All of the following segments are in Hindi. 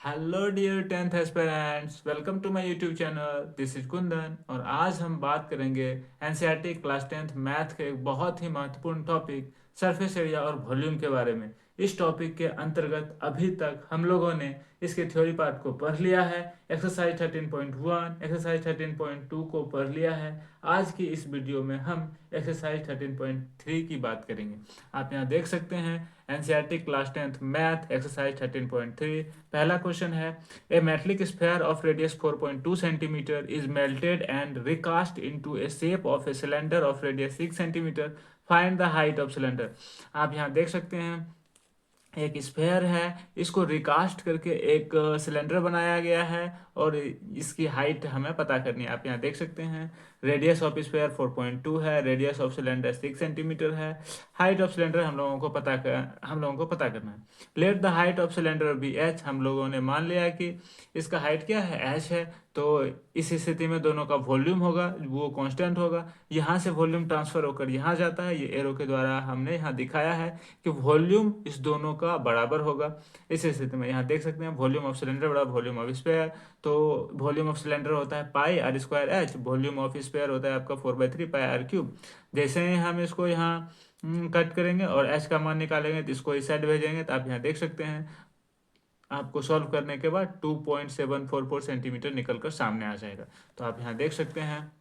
Hello dear tenth aspirants, welcome to my YouTube channel. This is Kundan और आज हम बात करेंगे एनसीईआरटी क्लास टेंथ मैथ के एक बहुत ही महत्वपूर्ण टॉपिक सरफेस एरिया और वॉल्यूम के बारे में। इस टॉपिक के अंतर्गत अभी तक हम लोगों ने इसके थ्योरी पार्ट को पढ़ लिया है। एक्सरसाइज 13.1, एक्सरसाइज 13.2 को पढ़ लिया है। आज की इस वीडियो में हम एक्सरसाइज 13.3 की बात करेंगे। आप यहाँ देख सकते हैं NCERT class tenth math exercise 13.3। पहला क्वेश्चन है, a metallic sphere of radius 4.2 centimetre is melted and recast into a shape of a cylinder of radius 6 centimetre, find the height of cylinder. आप यहाँ देख सकते हैं एक स्फेयर है, इसको रिकास्ट करके एक सिलेंडर बनाया गया है और इसकी हाइट हमें पता करनी है। आप यहाँ देख सकते हैं रेडियस ऑफ स्फेयर 4.2 है, रेडियस ऑफ सिलेंडर 6 सेंटीमीटर है, हाइट ऑफ सिलेंडर हम लोगों को पता करना है। Let the height of cylinder be H. हम लोगों ने मान लिया कि इसका हाइट क्या है, एच है। तो इस स्थिति में दोनों का वॉल्यूम होगा वो कांस्टेंट होगा। यहाँ से वॉल्यूम ट्रांसफर होकर यहाँ जाता है, ये एरो के द्वारा हमने यहाँ दिखाया है कि वॉल्यूम इस दोनों का बराबर होगा। इस स्थिति में यहाँ देख सकते हैं वॉल्यूम ऑफ सिलेंडर बराबर वॉल्यूम ऑफ स्फेयर। तो वॉल्यूम ऑफ सिलेंडर होता है pi R square H, volume of sphere होता है आपका 4/3 पाई आर क्यूब। जैसे ही हम इसको यहाँ कट करेंगे और एच का मान निकालेंगे तो इसको इस साइड भेजेंगे, तो आप यहाँ देख सकते हैं आपको सॉल्व करने के बाद 2.744 सेंटीमीटर निकल कर सामने आ जाएगा। तो आप यहाँ देख सकते हैं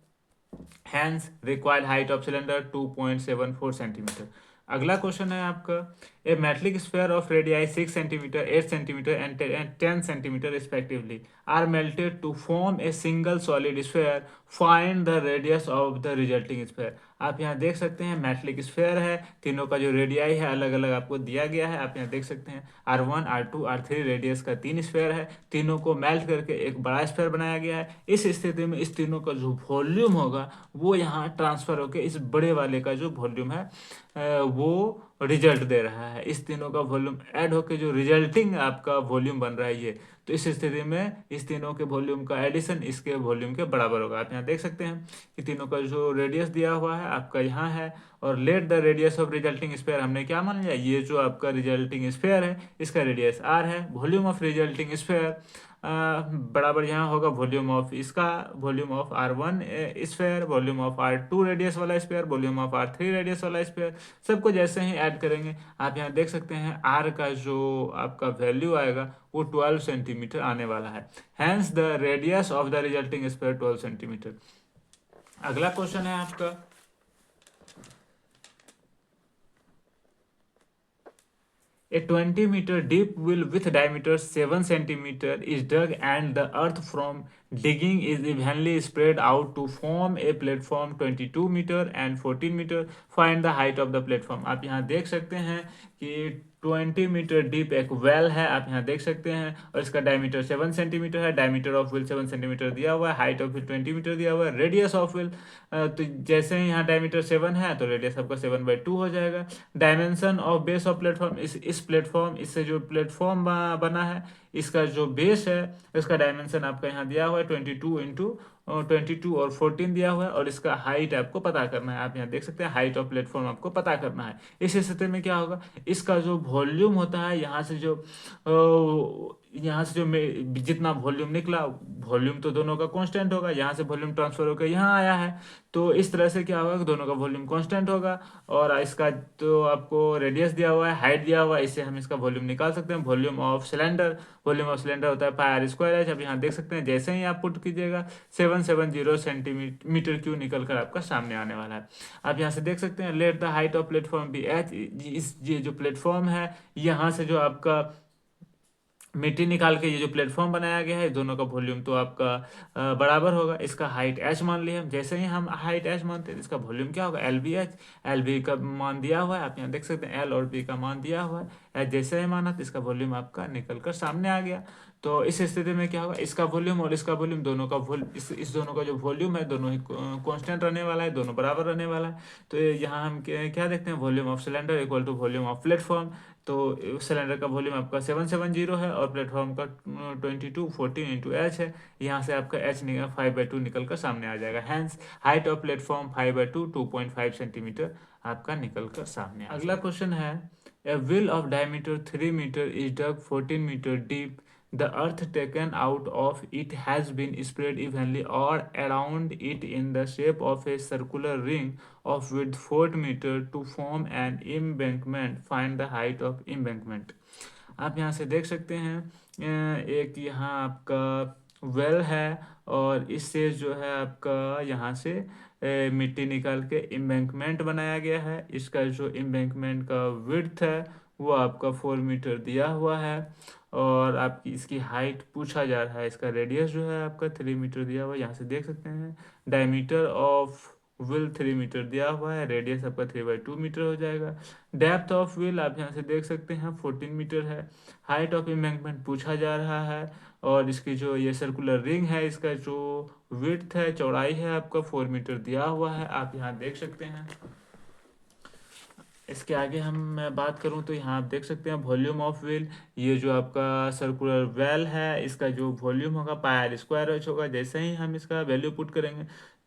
hence required height of cylinder 2.74 centimetre. अगला क्वेश्चन है आपका, a metallic sphere of radii 6 centimetre, 8 centimetre and 10 centimetre respectively are melted to form a single solid sphere, find the radius of the resulting sphere. आप यहाँ देख सकते हैं मेटलिक स्फेयर है, तीनों का जो रेडियाई है अलग अलग आपको दिया गया है। आप यहाँ देख सकते हैं R1, R2, R3 रेडियस का 3 स्फेयर है, तीनों को मेल्ट करके एक बड़ा स्फेयर बनाया गया है। इस स्थिति में इस तीनों का जो वॉल्यूम होगा वो यहाँ ट्रांसफर होकर इस बड़े वाले का जो वॉल्यूम है वो रिजल्ट दे रहा है। इस तीनों का वॉल्यूम ऐड होकर जो रिजल्टिंग आपका वॉल्यूम बन रहा है ये, तो इस स्थिति में इस तीनों के वॉल्यूम का एडिशन इसके वॉल्यूम के बराबर होगा। आप यहाँ देख सकते हैं कि तीनों का जो रेडियस दिया हुआ है आपका यहाँ है, और let the radius of resulting sphere हमने क्या मान लिया, ये जो आपका रिजल्टिंग स्फेयर है इसका रेडियस आर है। वॉल्यूम ऑफ रिजल्टिंग स्फेयर बराबर यहाँ होगा वॉल्यूम ऑफ इसका, volume of R1 sphere, volume of R2 radius वाला sphere, volume of R3 radius वाला स्फेयर। सबको जैसे ही ऐड करेंगे आप यहाँ देख सकते हैं R का जो आपका वैल्यू आएगा वो 12 सेंटीमीटर आने वाला है। Hence the radius of the resulting sphere 12 centimetre. अगला क्वेश्चन है आपका, a 20-meter deep well with diameter 7 centimeter is dug and the earth from digging is evenly spread out to form a platform 22 meter and 14 meter. Find the height of the platform. आप यहाँ देख सकते हैं कि 20 मीटर डीप एक वेल है, आप यहाँ देख सकते हैं, और इसका डायमीटर 7 सेंटीमीटर है। डायमीटर ऑफ व्हील 7 सेंटीमीटर दिया हुआ है, हाइट ऑफ व्हील 20 मीटर दिया हुआ है, रेडियस ऑफ व्हील तो जैसे ही यहाँ डायमीटर 7 है तो रेडियस आपका 7/2 हो जाएगा। Dimension of base of platform, इस प्लेटफॉर्म इससे जो प्लेटफॉर्म बना है इसका जो बेस है इसका डायमेंशन आपका यहाँ दिया हुआ है 22 और 14 दिया हुआ है, और इसका हाइट आपको पता करना है। आप यहाँ देख सकते हैं हाइट ऑफ प्लेटफॉर्म आपको पता करना है। इस स्थिति में क्या होगा, इसका जो वॉल्यूम होता है यहाँ से जो जितना वॉल्यूम निकला, वॉल्यूम तो दोनों का कांस्टेंट होगा, यहाँ से वॉल्यूम ट्रांसफर होकर यहाँ आया है, तो इस तरह से क्या होगा कि दोनों का वॉल्यूम कांस्टेंट होगा। और इसका तो आपको रेडियस दिया हुआ है, हाइट दिया हुआ है, इससे हम इसका वॉल्यूम निकाल सकते हैं। वॉल्यूम ऑफ सिलेंडर होता है पाई आर स्क्वायर एच। अब यहाँ देख सकते हैं जैसे ही आप पुट कीजिएगा 770 सेंटीमीटर क्यूब निकल कर आपका सामने आने वाला है। आप यहाँ से देख सकते हैं let the height of platform be H. ये जो प्लेटफॉर्म है यहाँ से जो आपका मिट्टी निकाल के ये जो प्लेटफॉर्म बनाया गया है दोनों का वॉल्यूम तो आपका बराबर होगा। इसका हाइट एच मान लिया हम, जैसे ही हम हाइट एच मानते हैं इसका वॉल्यूम क्या होगा, L B H. L B का मान दिया हुआ है, आप यहाँ देख सकते हैं एल और बी का मान दिया हुआ है। एच जैसे ही माना तो इसका वॉल्यूम आपका निकल कर सामने आ गया। तो इस स्थिति में क्या होगा, इसका वॉल्यूम और इसका वॉल्यूम दोनों का इस दोनों का जो वॉल्यूम है दोनों ही कांस्टेंट रहने वाला है, दोनों बराबर रहने वाला है। तो यहाँ हम क्या देखते हैं, volume of cylinder equal to volume of platform. तो सिलेंडर का वॉल्यूम आपका 770 है और प्लेटफॉर्म का 22 14 इंटू एच है। यहाँ से आपका एच 5/2 निकल कर सामने आ जाएगा। Hence height of platform 5/2 2.5 centimetre आपका निकल कर सामने। अगला क्वेश्चन है, a wheel of diameter 3 metre is dug 14 metre deep the earth taken out of it has been spread evenly or around it in the shape of a circular ring of width 4 meter to form an embankment. Find the height of embankment. आप यहाँ से देख सकते हैं एक यहाँ आपका वेल है और इससे जो है आपका यहाँ से मिट्टी निकाल के एम्बैंकमेंट बनाया गया है। इसका जो एम्बैंकमेंट का विड्थ है वो आपका 4 मीटर दिया हुआ है और आपकी इसकी हाइट पूछा जा रहा है। इसका रेडियस जो है आपका 3 मीटर दिया हुआ है, यहाँ से देख सकते हैं। डायमीटर ऑफ विल 3 मीटर दिया हुआ है, रेडियस आपका 3/2 मीटर हो जाएगा। डेप्थ ऑफ विल आप यहाँ से देख सकते हैं 14 मीटर है। हाइट ऑफ एम्बैंकमेंट पूछा जा रहा है और इसकी जो ये सर्कुलर रिंग है इसका जो विड्थ है चौड़ाई है आपका 4 मीटर दिया हुआ है, आप यहाँ देख सकते हैं। इसके आगे हम मैं बात करूं तो यहाँ आप देख सकते हैं वॉल्यूम ऑफ व्हील। ये जो आपका सर्कुलर वेल है इसका जो वॉल्यूम होगा πr² होगा। जैसे ही हम इसका वैल्यू पुट करेंगे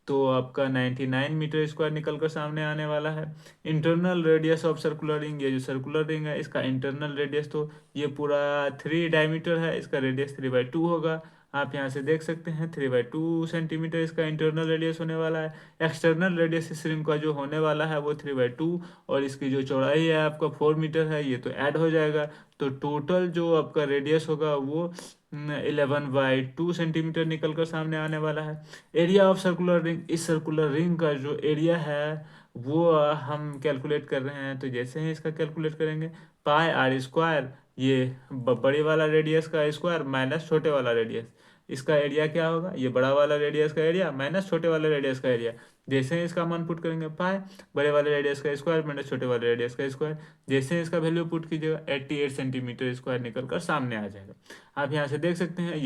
तो आपका 99 मीटर स्क्वायर निकल कर सामने आने वाला है। Internal radius of circular ring, ये जो सर्कुलर रिंग है इसका इंटरनल रेडियस तो ये पूरा 3 डायमीटर है, इसका रेडियस 3/2 होगा। आप यहाँ से देख सकते हैं 3/2 सेंटीमीटर इसका इंटरनल रेडियस होने वाला है। एक्सटर्नल रेडियस इस रिंग का जो होने वाला है वो 3/2 और इसकी जो चौड़ाई है आपका 4 मीटर है, ये तो ऐड हो जाएगा। तो टोटल जो आपका रेडियस होगा वो 11/2 सेंटीमीटर निकल कर सामने आने वाला है। एरिया ऑफ सर्कुलर रिंग, इस सर्कुलर रिंग का जो एरिया है वो हम कैलकुलेट कर रहे हैं। तो जैसे ही इसका कैलकुलेट करेंगे πr², ये बड़े वाला रेडियस का स्क्वायर माइनस छोटे वाला रेडियस, इसका एरिया क्या होगा, ये बड़ा वाला रेडियस का एरिया माइनस छोटे वाले रेडियस का एरिया। जैसे ही इसका मान पुट करेंगे पाई बड़े वाले रेडियस का स्क्वायर माइनस छोटे वाले रेडियस का स्क्वायर, जैसे ही इसका वैल्यू पुट कीजिएगा 88 सेंटीमीटर स्क्वायर निकल कर सामने आ जाएगा। आप यहाँ से देख सकते हैं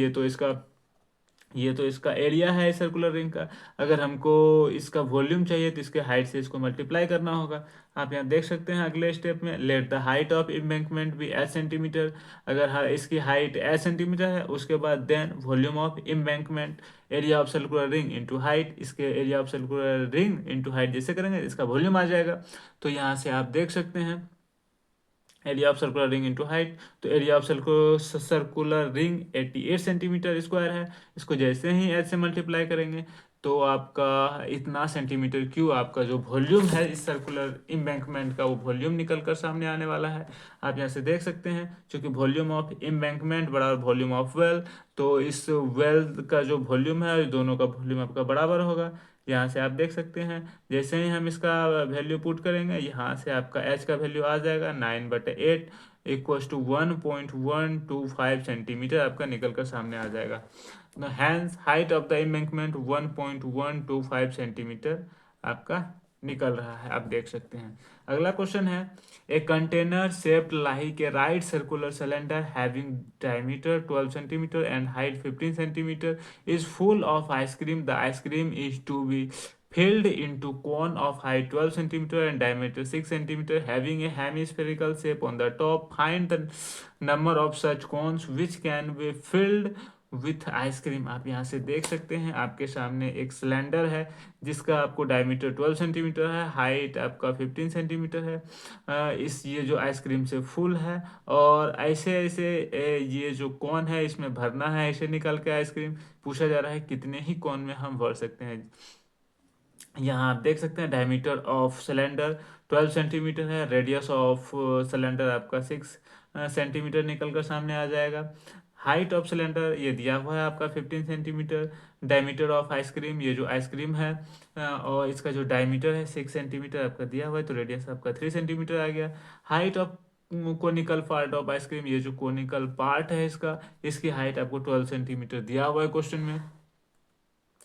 ये तो इसका एरिया है सर्कुलर रिंग का। अगर हमको इसका वॉल्यूम चाहिए तो इसके हाइट से इसको मल्टीप्लाई करना होगा। आप यहाँ देख सकते हैं अगले स्टेप में let the height of embankment be h centimetre. अगर इसकी हाइट h सेंटीमीटर है उसके बाद then volume of embankment area of circular ring into height, इसके area of circular ring into height जैसे करेंगे इसका वॉल्यूम आ जाएगा। तो यहाँ से आप देख सकते हैं area of circular ring into height, तो area of circular ring 88 centimetre square है। इसको जैसे ही h से मल्टीप्लाई करेंगे तो आपका इतना सेंटीमीटर क्यूब आपका जो वॉल्यूम है इस सर्कुलर इम्बैंकमेंट का वो वॉल्यूम निकल कर सामने आने वाला है। आप यहाँ से देख सकते हैं क्योंकि वॉल्यूम ऑफ इम्बैंकमेंट बड़ा वॉल्यूम ऑफ वेल, तो इस वेल का जो वॉल्यूम है दोनों का वॉल्यूम आपका बराबर होगा। यहाँ से आप देख सकते हैं जैसे ही हम इसका वैल्यू पुट करेंगे यहाँ से आपका h का वैल्यू आ जाएगा 9/8 इक्वल्स टू 1.125 सेंटीमीटर आपका निकल कर सामने आ जाएगा। Hence height of the embankment 1.125 centimetre आपका निकल रहा है, आप देख सकते हैं। अगला क्वेश्चन है a container shaped like a right circular cylinder having diameter 12 centimetre and height 15 centimetre is full of ice cream. The ice cream is to be filled into cone of height 12 centimeter and diameter 6 centimeter having a hemispherical shape on the top. Find the number of such cones which can be filled with ice cream. आप यहाँ से देख सकते हैं आपके सामने एक सिलेंडर है जिसका आपको डायमीटर 12 सेंटीमीटर है, हाइट आपका 15 सेंटीमीटर है। इस ये जो आइसक्रीम से फुल है और ऐसे ऐसे ये जो कौन है इसमें भरना है, ऐसे निकाल के आइसक्रीम पूछा जा रहा है कितने ही कौन में हम भर सकते हैं। यहाँ आप देख सकते हैं डायमीटर ऑफ सिलेंडर 12 सेंटीमीटर है, रेडियस ऑफ सिलेंडर आपका 6 सेंटीमीटर निकल कर सामने आ जाएगा। हाइट ऑफ सिलेंडर ये दिया हुआ है आपका 15 सेंटीमीटर। डायमीटर ऑफ आइसक्रीम, ये जो आइसक्रीम है और इसका जो डायमीटर है 6 सेंटीमीटर आपका दिया हुआ है, तो रेडियस आपका 3 सेंटीमीटर आ गया। Height of conical part of ice cream, ये जो कोनिकल पार्ट है इसकी हाइट आपको 12 सेंटीमीटर दिया हुआ है क्वेश्चन में,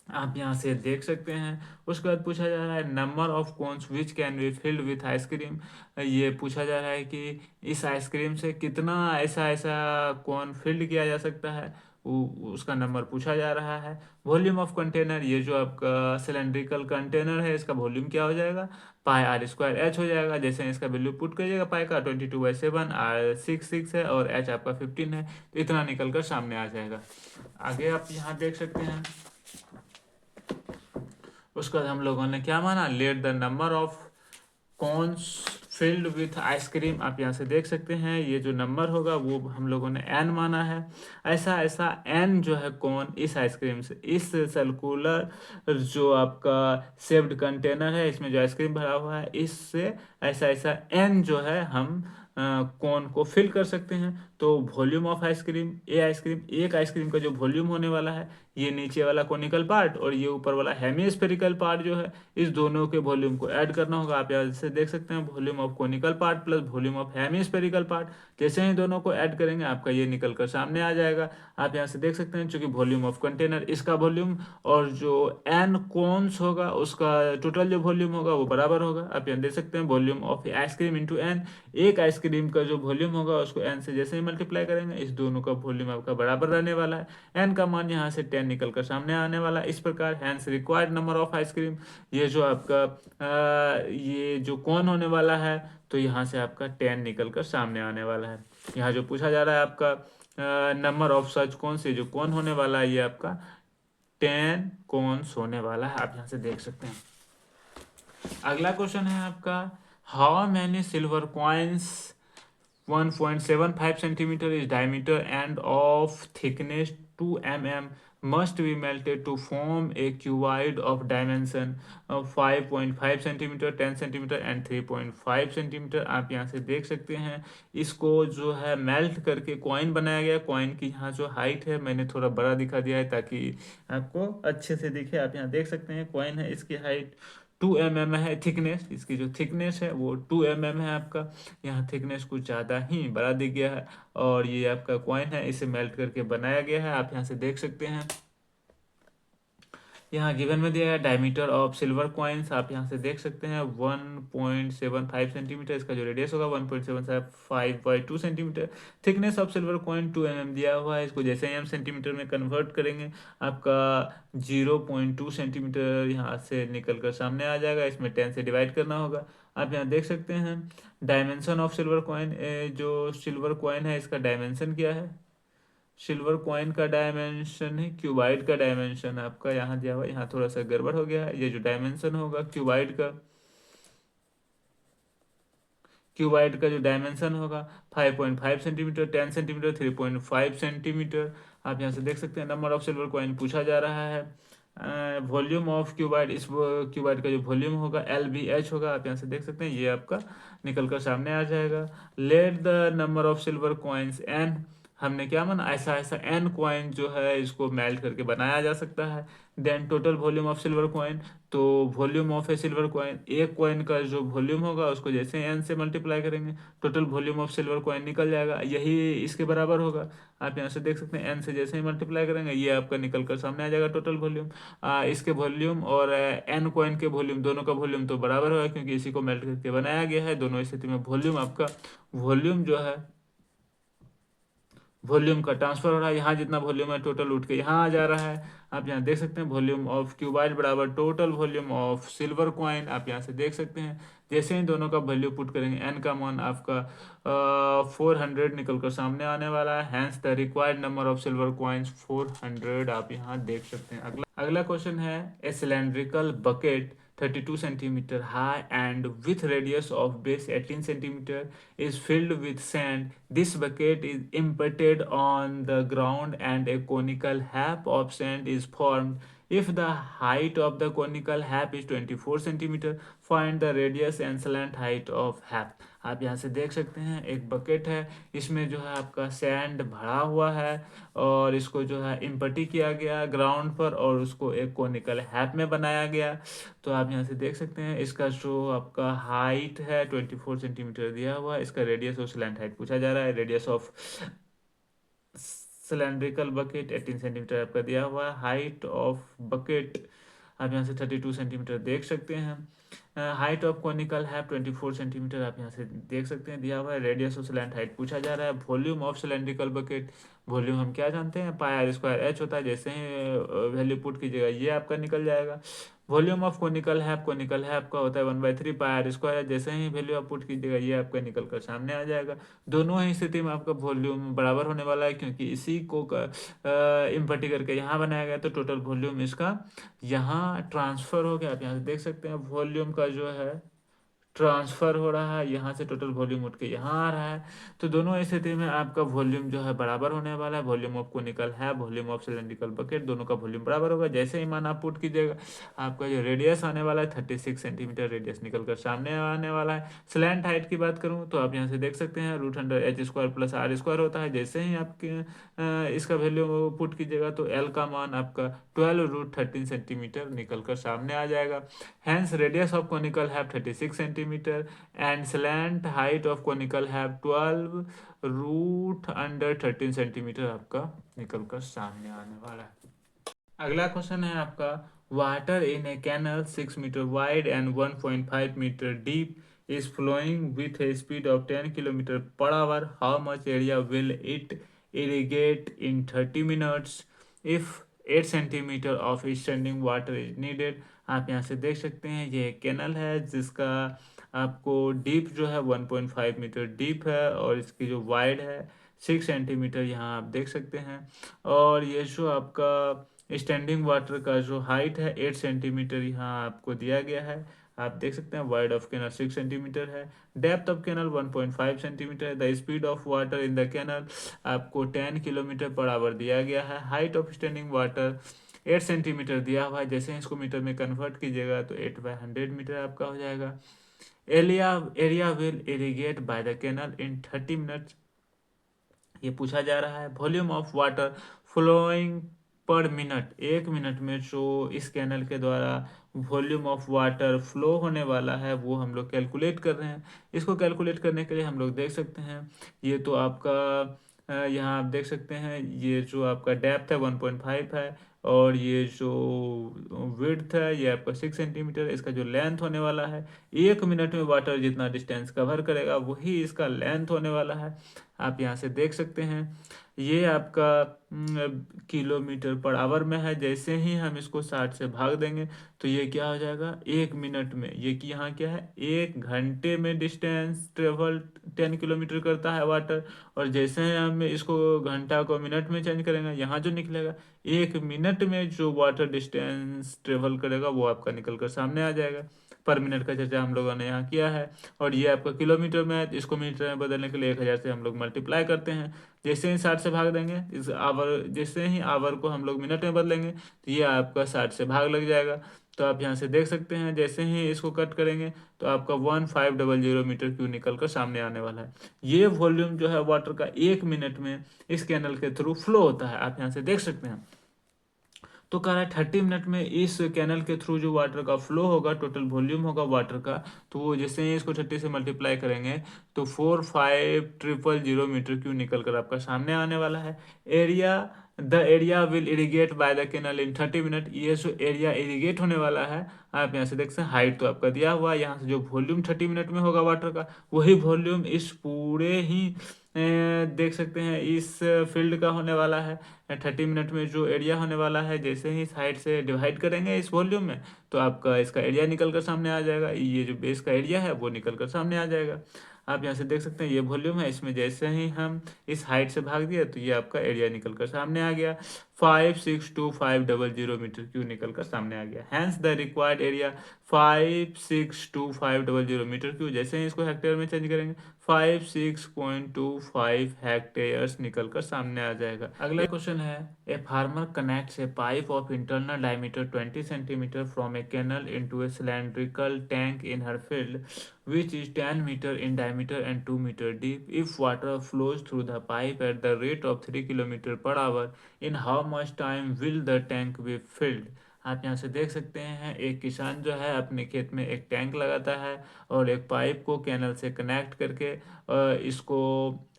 आप यहाँ से देख सकते हैं। उसके बाद पूछा जा रहा है number of cones which can be filled with ice cream. ये पूछा जा रहा है कि इस आइसक्रीम से कितना ऐसा ऐसा कौन फिल्ड किया जा सकता है, उसका नंबर पूछा जा रहा है। वॉल्यूम ऑफ कंटेनर, ये जो आपका सिलेंड्रिकल कंटेनर है इसका वॉल्यूम क्या हो जाएगा, πr²h हो जाएगा। जैसे इसका वैल्यू पुट करिएगा पाई का 22/7, r 6 है और h आपका 15 है, तो इतना निकल कर सामने आ जाएगा। आगे आप यहाँ देख सकते हैं उसके बाद हम लोगों ने क्या माना, let the number of cons filled with ice cream आप यहाँ से देख सकते हैं। ये जो नंबर होगा वो हम लोगों ने n माना है। ऐसा ऐसा n जो है कौन इस आइसक्रीम से, इस सर्कुलर जो आपका शेप्ड कंटेनर है इसमें जो आइसक्रीम भरा हुआ है, इससे ऐसा ऐसा n जो है हम कौन को फिल कर सकते हैं। तो volume of ice cream, A ice cream, एक आइसक्रीम का जो वॉल्यूम होने वाला है, ये नीचे वाला कोनिकल पार्ट और ये ऊपर वाला हेमिस्फेरिकल पार्ट जो है, इस दोनों के वॉल्यूम को ऐड करना होगा। आप यहाँ से देख सकते हैं volume of conical part plus volume of hemispherical part. जैसे ही दोनों को ऐड करेंगे आपका ये निकल कर सामने आ जाएगा। आप यहाँ से देख सकते हैं चूंकि वॉल्यूम ऑफ कंटेनर इसका वॉल्यूम और जो एन कोन्स होगा उसका टोटल जो वॉल्यूम होगा वो बराबर होगा। आप यहाँ देख सकते हैं volume of ice cream into n, एक आइसक्रीम का जो वॉल्यूम होगा उसको एन से जैसे ही मल्टीप्लाई करेंगे इस दोनों का वॉल्यूम आपका बराबर रहने वाला है। एन का मान यहाँ से 10 निकल कर सामने आने वाला है। इस प्रकार hence required number of ice cream, ये जो आपका ये जो कौन होने वाला है तो यहाँ से आपका 10 निकल कर सामने आने वाला है। यहाँ जो पूछा जा रहा है आपका नंबर ऑफ सच कौन से, जो कौन होने वाला है ये आपका 10 कौन्स होने वाला है। आप यहाँ से देख सकते हैं। अगला क्वेश्चन है आपका, how many silver coins 1.75 centimeter is diameter and of thickness 2 mm must be melted to form a cuboid of dimension of 5.5 centimeter, 10 centimeter and 3.5 centimeter। आप यहाँ से देख सकते हैं इसको जो है मेल्ट करके कॉइन बनाया गया। कॉइन की यहाँ जो हाइट है मैंने थोड़ा बड़ा दिखा दिया है ताकि आपको अच्छे से दिखे। आप यहाँ देख सकते हैं कॉइन है, इसकी हाइट 2 mm है। थिकनेस, इसकी जो थिकनेस है वो 2 mm है आपका। यहाँ थिकनेस कुछ ज़्यादा ही बड़ा दिख गया है और ये आपका कॉइन है, इसे मेल्ट करके बनाया गया है। आप यहाँ से देख सकते हैं यहाँ गिवन में दिया है डायमीटर ऑफ सिल्वर कॉइन्स। आप यहाँ से देख सकते हैं 1.75 सेंटीमीटर, इसका जो रेडियस होगा 1.75/2 centimetre. Thickness of silver coin 2 mm दिया हुआ है। इसको जैसे ही हम सेंटीमीटर में कन्वर्ट करेंगे आपका 0.2 सेंटीमीटर यहाँ से निकल कर सामने आ जाएगा। इसमें 10 से डिवाइड करना होगा। आप यहाँ देख सकते हैं डायमेंशन ऑफ सिल्वर कॉइन, जो सिल्वर कॉइन है इसका डायमेंशन क्या है। सिल्वर कॉइन का डायमेंशन है क्यूबाइड का डायमेंशन आपका यहाँ दिया हुआ है। यहाँ थोड़ा सा गड़बड़ हो गया है। ये जो डायमेंशन होगा क्यूबाइड का जो डायमेंशन होगा 5.5 सेंटीमीटर, 10 सेंटीमीटर, 3.5 सेंटीमीटर। आप यहाँ से देख सकते हैं नंबर ऑफ सिल्वर कॉइन पूछा जा रहा है। वॉल्यूम ऑफ क्यूबाइड, इस क्यूबाइड का जो वॉल्यूम होगा LBH होगा। आप यहाँ से देख सकते हैं ये आपका निकल कर सामने आ जाएगा। Let the number of silver coins n, हमने क्या माना ऐसा ऐसा n कॉइन जो है इसको मेल्ट करके बनाया जा सकता है। Then total volume of silver coin, तो volume of a silver coin, एक कॉइन का जो वॉल्यूम होगा उसको जैसे n से मल्टीप्लाई करेंगे total volume of silver coin निकल जाएगा, यही इसके बराबर होगा। आप यहाँ से देख सकते हैं n से जैसे ही मल्टीप्लाई करेंगे ये आपका निकल कर सामने आ जाएगा टोटल वॉल्यूम। इसके वॉल्यूम और n कॉइन के वॉल्यूम, दोनों का वॉल्यूम तो बराबर होगा क्योंकि इसी को मेल्ट करके बनाया गया है। दोनों स्थिति में वॉल्यूम आपका, वॉल्यूम जो है वॉल्यूम का ट्रांसफर हो रहा है। यहाँ जितना वॉल्यूम है टोटल उठ के यहाँ आ जा रहा है। आप यहाँ देख सकते हैं वॉल्यूम ऑफ क्यूबाइड बराबर total volume of silver coin. आप यहाँ से देख सकते हैं जैसे ही दोनों का वैल्यू पुट करेंगे एन का मान आपका 400 निकल कर सामने आने वाला है। Hence the required number of silver coins 400। आप यहाँ देख सकते हैं। अगला क्वेश्चन है, a cylindrical bucket 32 centimeter high and with radius of base 18 centimeter is filled with sand. This bucket is emptied on the ground and a conical hap of sand is formed. If the height of the conical hap is 24 centimeter, find the radius and slant height of hap. आप यहाँ से देख सकते हैं एक बकेट है, इसमें जो है आपका सैंड भरा हुआ है और इसको जो है इम्पटी किया गया ग्राउंड पर और उसको एक कोनिकल हैप में बनाया गया। तो आप यहाँ से देख सकते हैं इसका जो आपका हाइट है 24 सेंटीमीटर दिया हुआ है। इसका रेडियस और स्लैंट हाइट पूछा जा रहा है। Radius of cylindrical bucket 18 centimetre आपका दिया हुआ है। हाइट ऑफ बकेट आप यहाँ से 32 सेंटीमीटर देख सकते हैं। हाइट ऑफ कॉनिकल हैप 24 सेंटीमीटर आप यहाँ से देख सकते हैं दिया हुआ है। रेडियस ऑफ स्लैंट हाइट पूछा जा रहा है। Volume of cylindrical bucket, volume हम क्या जानते हैं πr² h होता है। जैसे ही वैल्यू पुट कीजिएगा ये आपका निकल जाएगा। वॉल्यूम ऑफ कोनिकल हैप का होता है 1/3 πr²। जैसे ही वैल्यू आप पुट कीजिएगा ये आपका निकल कर सामने आ जाएगा। दोनों ही स्थिति में आपका वॉल्यूम बराबर होने वाला है क्योंकि इसी को इम्पटी करके यहाँ बनाया गया तो टोटल वॉल्यूम इसका यहाँ ट्रांसफर हो गया। आप यहाँ से देख सकते हैं वॉल्यूम का जो है ट्रांसफ़र हो रहा है, यहाँ से टोटल वॉल्यूम उठ के यहाँ आ रहा है। तो दोनों स्थिति में आपका वॉल्यूम जो है बराबर होने वाला है। वॉल्यूम ऑफ कोनिकल है, वॉल्यूम ऑफ सिलेंड्रिकल बकेट, दोनों का वॉल्यूम बराबर होगा। जैसे ही मान आप पुट कीजिएगा, आपका जो रेडियस आने वाला है 36 सेंटीमीटर रेडियस निकल कर सामने आने वाला है। स्लैंट हाइट की बात करूँ तो आप यहाँ से देख सकते हैं √100h² प्लस r² होता है। जैसे ही आपके इसका वैल्यू पुट कीजिएगा तो एल का मान आपका 12√13 सेंटीमीटर निकल कर सामने आ जाएगा। Hence radius of conical have 36 centimeter and slant height of conical have 12√13 centimetre आपका निकल कर सामने आने वाला है। अगला क्वेश्चन है आपका, water in a canal 6 metre wide and 1.5 metre deep is flowing with a speed of 10 kilometer per hour. How much area will it irrigate in 30 minutes if 8 centimeter of standing water is needed? आप यहाँ से देख सकते हैं ये एक कैनल है जिसका आपको डीप जो है 1.5 मीटर डीप है और इसकी जो वाइड है 6 सेंटीमीटर यहाँ आप देख सकते हैं। और ये जो आपका स्टैंडिंग वाटर का जो हाइट है 8 सेंटीमीटर यहाँ आपको दिया गया है। आप देख सकते हैं वाइड ऑफ कैनल 6 सेंटीमीटर है, डेप्थ ऑफ कैनल 1.5 सेंटीमीटर है। The speed of water in the canal आपको 10 किलोमीटर पर आवर दिया गया है। Height of standing water 8 centimetre दिया हुआ है। जैसे इसको मीटर में कन्वर्ट कीजिएगा तो 8/100 मीटर आपका हो जाएगा। Area will irrigate by the canal in 30 minutes, ये पूछा जा रहा है। Volume of water flowing per minute, 1 minute में जो इस कैनल के द्वारा वॉल्यूम ऑफ वाटर फ्लो होने वाला है वो हम लोग कैलकुलेट कर रहे हैं। इसको कैलकुलेट करने के लिए हम लोग देख सकते हैं, ये तो आपका यहाँ आप देख सकते हैं ये जो आपका डेप्थ है 1.5 है और ये जो विड्थ है ये आपका 6 सेंटीमीटर। इसका जो लेंथ होने वाला है 1 मिनट में वाटर जितना डिस्टेंस कवर करेगा वही इसका लेंथ होने वाला है। आप यहाँ से देख सकते हैं ये आपका किलोमीटर पर आवर में है। जैसे ही हम इसको 60 से भाग देंगे तो ये क्या हो जाएगा 1 मिनट में, ये कि यहाँ क्या है 1 घंटे में डिस्टेंस ट्रेवल 10 किलोमीटर करता है वाटर। और जैसे ही हम इसको घंटा को मिनट में चेंज करेंगे यहाँ जो निकलेगा 1 मिनट में जो वाटर डिस्टेंस ट्रेवल करेगा वो आपका निकल कर सामने आ जाएगा। पर मिनट का चर्चा हम लोगों ने यहाँ किया है और ये आपका किलोमीटर में है। इसको मीटर में बदलने के लिए 1000 से हम लोग मल्टीप्लाई करते हैं। जैसे ही 60 से भाग देंगे इस आवर, जैसे ही आवर को हम लोग मिनट में बदलेंगे तो ये आपका 60 से भाग लग जाएगा। तो आप यहाँ से देख सकते हैं जैसे ही इसको कट करेंगे तो आपका 1500 मीटर क्यूब निकल कर सामने आने वाला है। ये वॉल्यूम जो है वाटर का 1 मिनट में इस कैनल के थ्रू फ्लो होता है, आप यहाँ से देख सकते हैं। तो कह रहा है 30 मिनट में इस कैनल के थ्रू जो वाटर का फ्लो होगा, टोटल वॉल्यूम होगा वाटर का, तो वो जैसे ही इसको 30 से मल्टीप्लाई करेंगे तो 4500 मीटर क्यूब निकल कर आपका सामने आने वाला है। Area, the area will irrigate by the canal in 30 minute, ये जो एरिया इरीगेट होने वाला है आप यहाँ से देख सकते हैं। हाइट तो आपका दिया हुआ है, यहाँ से जो वॉल्यूम 30 मिनट में होगा वाटर का वही वॉल्यूम इस पूरे ही देख सकते हैं इस फील्ड का होने वाला है। 30 मिनट में जो एरिया होने वाला है जैसे ही साइड से डिवाइड करेंगे इस वॉल्यूम में तो आपका इसका एरिया निकल कर सामने आ जाएगा। ये जो बेस का एरिया है वो निकल कर सामने आ जाएगा। आप यहाँ से देख सकते हैं ये वॉल्यूम है, इसमें जैसे ही हम इस हाइट से भाग दिया तो ये आपका एरिया निकल कर सामने आ गया। 562,500 मीटर क्यूब निकल कर सामने आ गया। Hence the required area 562,500 metre cube. जैसे ही इसको हेक्टेयर में चेंज करेंगे 56.25 हेक्टेयर्स निकल कर सामने आ जाएगा। अगला क्वेश्चन है, a farmer connects a pipe of internal diameter 20 centimetre from a canal into a cylindrical tank in her field which is 10 meter in diameter and 2 meter deep. If water flows through the pipe at the rate of 3 kilometer per hour, in how much time will the tank be filled? आप यहाँ से देख सकते हैं एक किसान जो है अपने खेत में एक टैंक लगाता है और एक पाइप को कैनल से कनेक्ट करके इसको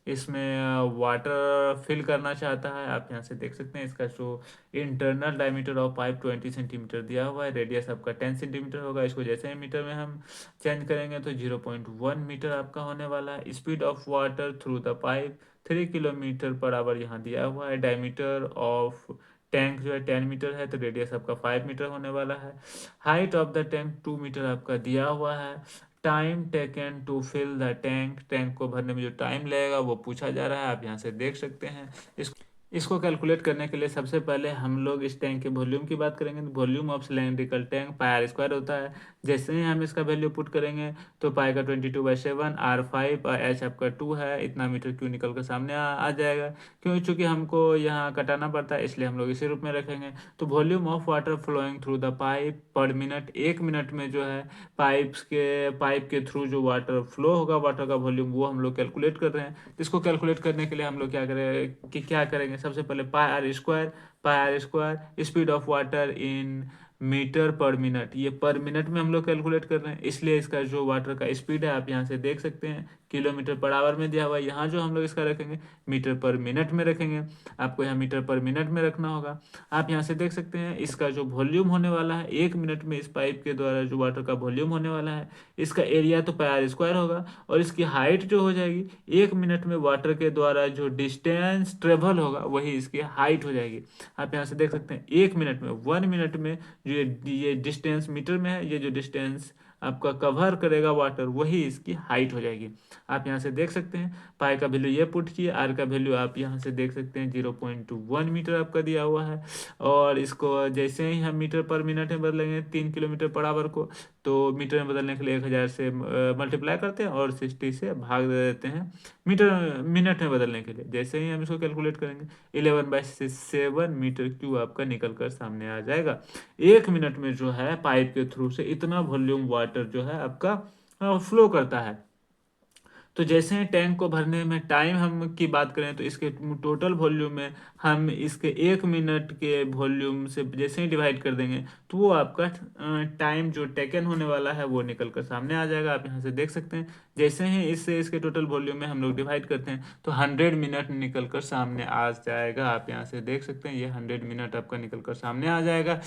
इसमें वाटर फिल करना चाहता है। आप यहाँ से देख सकते हैं इसका जो internal diameter of pipe 20 centimetre दिया हुआ है, रेडियस आपका 10 सेंटीमीटर होगा। इसको जैसे ही मीटर में हम चेंज करेंगे तो 0.1 मीटर आपका होने वाला है। Speed of water through the pipe 3 kilometre per our यहाँ दिया हुआ है। डायमीटर ऑफ टैंक जो है 10 मीटर है तो रेडियस आपका 5 मीटर होने वाला है। Height of the tank 2 metre आपका दिया हुआ है। Time taken to fill the tank, tank को भरने में जो टाइम लगेगा वो पूछा जा रहा है। आप यहाँ से देख सकते हैं इसको कैलकुलेट करने के लिए सबसे पहले हम लोग इस टैंक के वॉल्यूम की बात करेंगे। तो volume of cylindrical tank pi R square होता है। जैसे ही हम इसका वैल्यू पुट करेंगे तो पाई का 22/7, R5 और एच आपका 2 है, इतना मीटर क्यू निकल कर सामने आ जाएगा। क्यों? चूँकि हमको यहाँ कटाना पड़ता है, इसलिए हम लोग इसी रूप में रखेंगे। तो volume of water flowing through the pipe per minute, 1 minute में जो है पाइप के थ्रू जो वाटर फ्लो होगा, वाटर का वॉल्यूम, वो हम लोग कैलकुलेट कर रहे हैं। इसको कैलकुलेट करने के लिए हम लोग क्या करेंगे, सबसे पहले pi R square speed of water in metre per minute, ये पर मिनट में हम लोग कैलकुलेट कर रहे हैं, इसलिए इसका जो वाटर का स्पीड है आप यहाँ से देख सकते हैं, किलोमीटर पर आवर में दिया हुआ है। यहाँ जो हम लोग इसका रखेंगे मीटर पर मिनट में रखेंगे, आपको यहाँ मीटर पर मिनट में रखना होगा। आप यहाँ से देख सकते हैं इसका जो वॉल्यूम होने वाला है 1 मिनट में, इस पाइप के द्वारा जो वाटर का वॉल्यूम होने वाला है, इसका एरिया तो पाई आर स्क्वायर होगा, और इसकी हाइट जो हो जाएगी 1 मिनट में वाटर के द्वारा जो डिस्टेंस ट्रेवल होगा वही इसकी हाइट हो जाएगी। आप यहाँ से देख सकते हैं 1 मिनट में, 1 मिनट में जो ये डिस्टेंस मीटर में है, ये जो डिस्टेंस आपका कवर करेगा वाटर, वही इसकी हाइट हो जाएगी। आप यहाँ से देख सकते हैं पाई का वैल्यू ये पुट किए, आर का वैल्यू आप यहाँ से देख सकते हैं 0.1 मीटर आपका दिया हुआ है। और इसको जैसे ही हम मीटर पर मिनट में बदलेंगे 3 किलोमीटर पर आवर को, तो मीटर में बदलने के लिए 1000 से मल्टीप्लाई करते हैं और 60 से भाग दे देते हैं मीटर मिनट में बदलने के लिए। जैसे ही हम इसको कैलकुलेट करेंगे 11/7 मीटर क्यू आपका निकल कर सामने आ जाएगा। 1 मिनट में जो है पाइप के थ्रू से इतना वॉल्यूम वाटर जो है आपका फ्लो करता है। तो जैसे ही टैंक को भरने में टाइम हम की बात करें, तो इसके टोटल वॉल्यूम में हम इसके 1 मिनट के वॉल्यूम से जैसे ही डिवाइड कर देंगे, तो वो आपका टाइम जो टेकन होने वाला है वो निकल कर सामने आ जाएगा। आप यहाँ से देख सकते हैं जैसे ही इससे इसके टोटल वॉल्यूम में हम लोग डिवाइड करते हैं तो 100 मिनट निकल कर सामने आ जाएगा। आप यहाँ से देख सकते हैं ये 100 मिनट आपका निकल कर सामने आ जाएगा।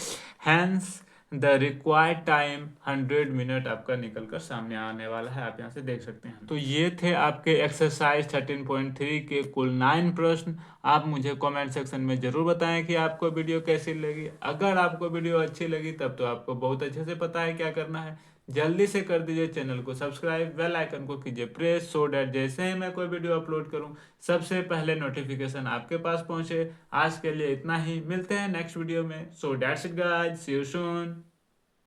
Hence the required time 100 minute आपका निकल कर सामने आने वाला है। आप यहाँ से देख सकते हैं। तो ये थे आपके एक्सरसाइज 13.3 के कुल 9 प्रश्न। आप मुझे कमेंट सेक्शन में ज़रूर बताएं कि आपको वीडियो कैसी लगी। अगर आपको वीडियो अच्छी लगी तब तो आपको बहुत अच्छे से पता है क्या करना है। जल्दी से कर दीजिए चैनल को सब्सक्राइब, बेल आइकन को कीजिए प्रेस, सो डैट जैसे ही मैं कोई वीडियो अपलोड करूं सबसे पहले नोटिफिकेशन आपके पास पहुंचे। आज के लिए इतना ही, मिलते हैं नेक्स्ट वीडियो में। So that's it guys, see you soon.